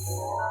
Ho!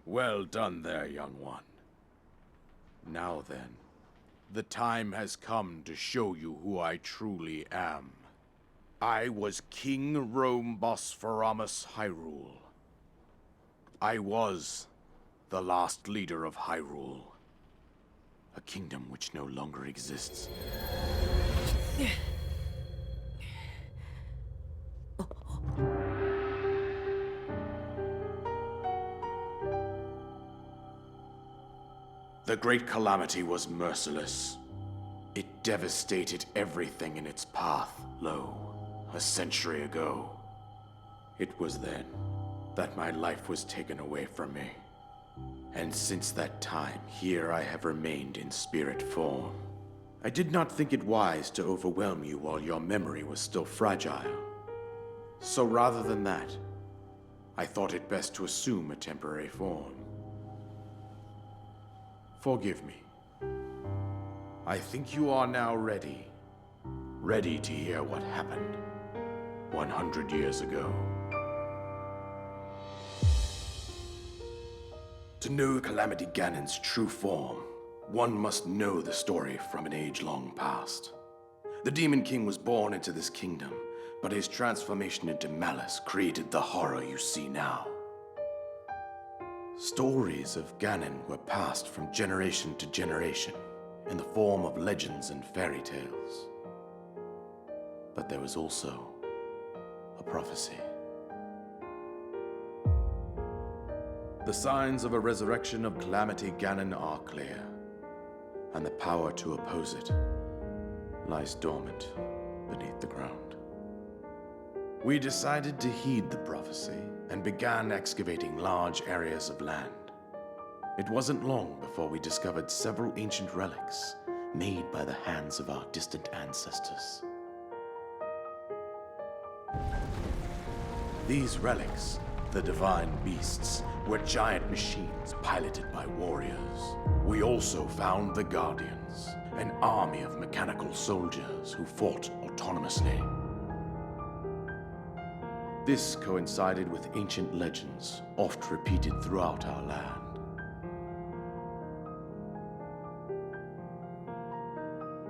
Well done there, young one. Now then, the time has come to show you who I truly am. I was King Rome Bosphoramus Hyrule. I was the last leader of Hyrule. A kingdom which no longer exists. The Great Calamity was merciless. It devastated everything in its path, a century ago. It was then that my life was taken away from me. And since that time, here I have remained in spirit form. I did not think it wise to overwhelm you while your memory was still fragile. So rather than that, I thought it best to assume a temporary form. Forgive me. I think you are now ready. Ready to hear what happened 100 years ago. To know Calamity Ganon's true form, one must know the story from an age-long past. The Demon King was born into this kingdom, but his transformation into malice created the horror you see now. Stories of Ganon were passed from generation to generation in the form of legends and fairy tales. But there was also a prophecy. The signs of a resurrection of Calamity Ganon are clear, and the power to oppose it lies dormant beneath the ground. We decided to heed the prophecy and began excavating large areas of land. It wasn't long before we discovered several ancient relics made by the hands of our distant ancestors. These relics, the divine beasts, were giant machines piloted by warriors. We also found the Guardians, an army of mechanical soldiers who fought autonomously. This coincided with ancient legends, oft repeated throughout our land.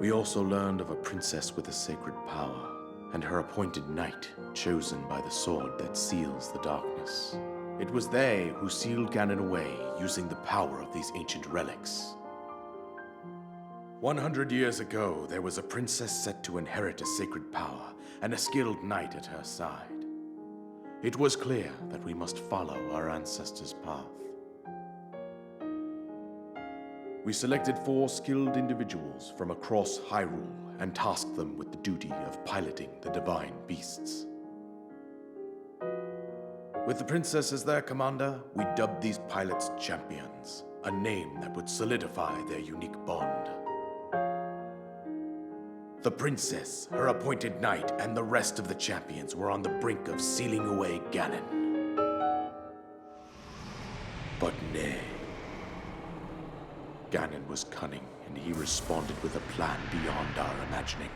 We also learned of a princess with a sacred power, and her appointed knight, chosen by the sword that seals the darkness. It was they who sealed Ganon away using the power of these ancient relics. 100 years ago, there was a princess set to inherit a sacred power and a skilled knight at her side. It was clear that we must follow our ancestors' path. We selected 4 skilled individuals from across Hyrule and tasked them with the duty of piloting the divine beasts. With the princess as their commander, we dubbed these pilots champions, a name that would solidify their unique bond. The princess, her appointed knight, and the rest of the champions were on the brink of sealing away Ganon. But nay. Ganon was cunning, and he responded with a plan beyond our imagining.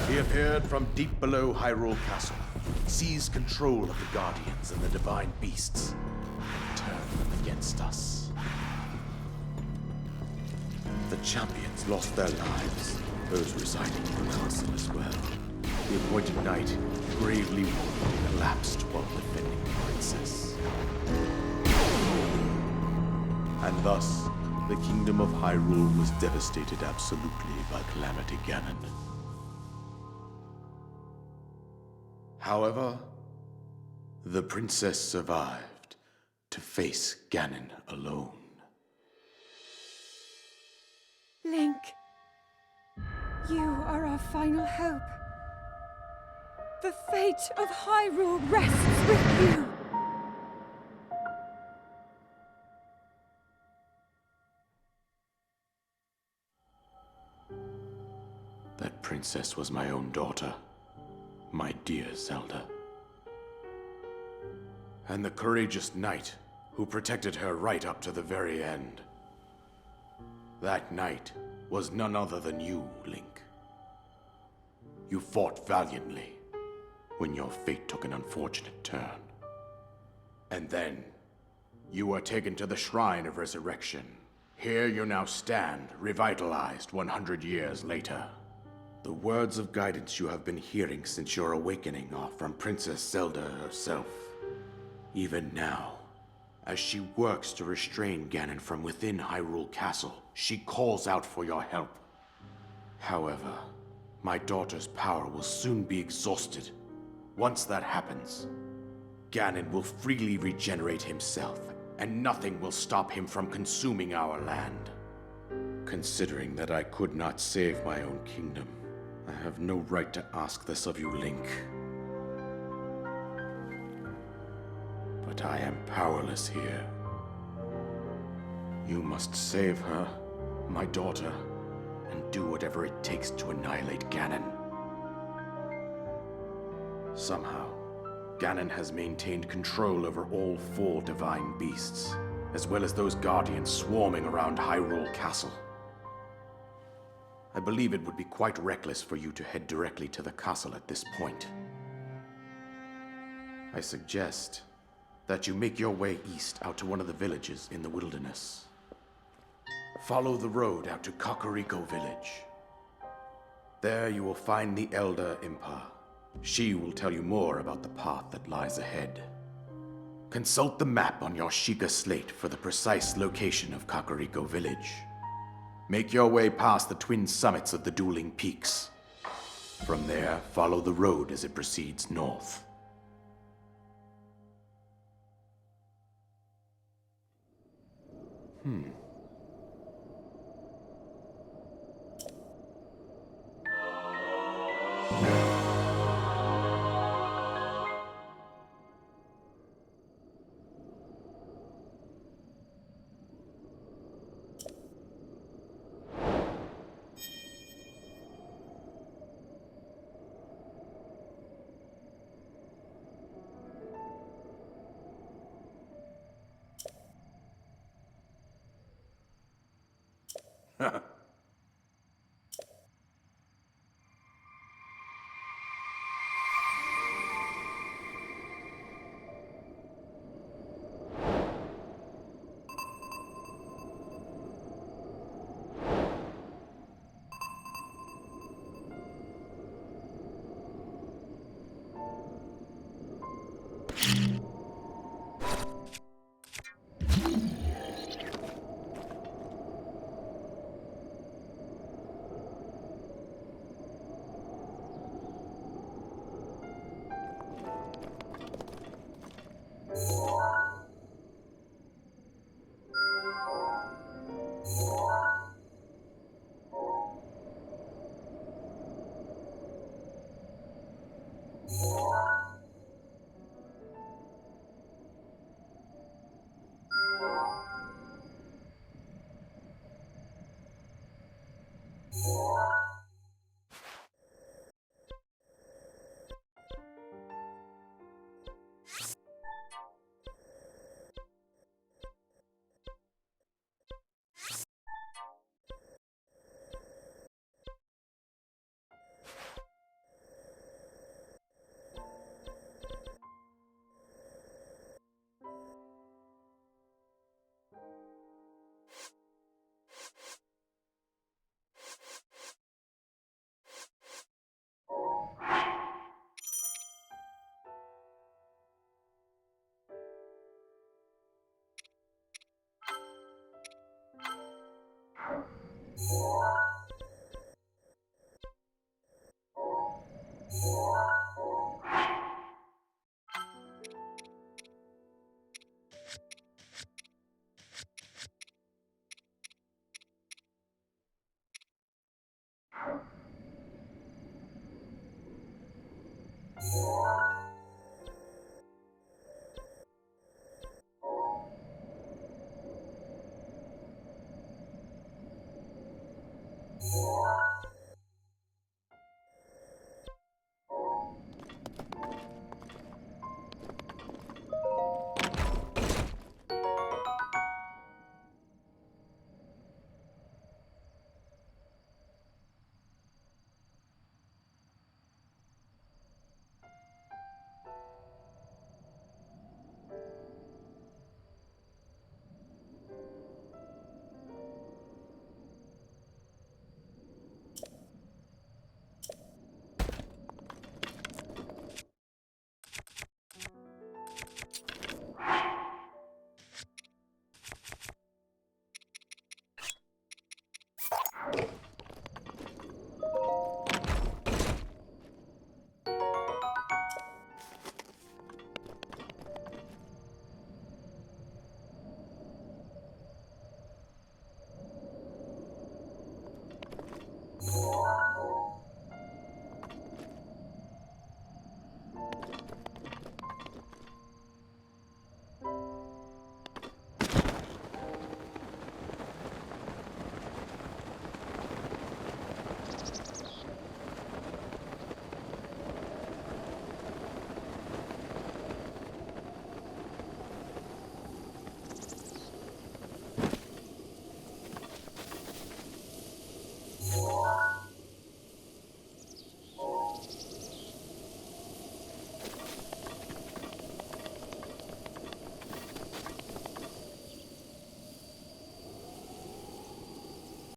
He appeared from deep below Hyrule Castle, seized control of the Guardians and the divine beasts, and turned them against us. The champions lost their lives, those residing in the castle as well. The appointed knight, gravely wounded, collapsed while defending the princess. And thus, the kingdom of Hyrule was devastated absolutely by Calamity Ganon. However, the princess survived to face Ganon alone. Link, you are our final hope. The fate of Hyrule rests with you. That princess was my own daughter, my dear Zelda. and the courageous knight who protected her right up to the very end. That knight was none other than you, Link. You fought valiantly when your fate took an unfortunate turn. And then, you were taken to the Shrine of Resurrection. Here you now stand, revitalized 100 years later. The words of guidance you have been hearing since your awakening are from Princess Zelda herself. Even now, as she works to restrain Ganon from within Hyrule Castle, she calls out for your help. However, my daughter's power will soon be exhausted. Once that happens, Ganon will freely regenerate himself, and nothing will stop him from consuming our land. Considering that I could not save my own kingdom, I have no right to ask this of you, Link. But I am powerless here. You must save her, my daughter, and do whatever it takes to annihilate Ganon. Somehow, Ganon has maintained control over all 4 divine beasts, as well as those guardians swarming around Hyrule Castle. I believe it would be quite reckless for you to head directly to the castle at this point. I suggest that you make your way east out to one of the villages in the wilderness. Follow the road out to Kakariko Village. There you will find the Elder Impa. She will tell you more about the path that lies ahead. Consult the map on your Sheikah slate for the precise location of Kakariko Village. Make your way past the twin summits of the dueling peaks. From there, follow the road as it proceeds north.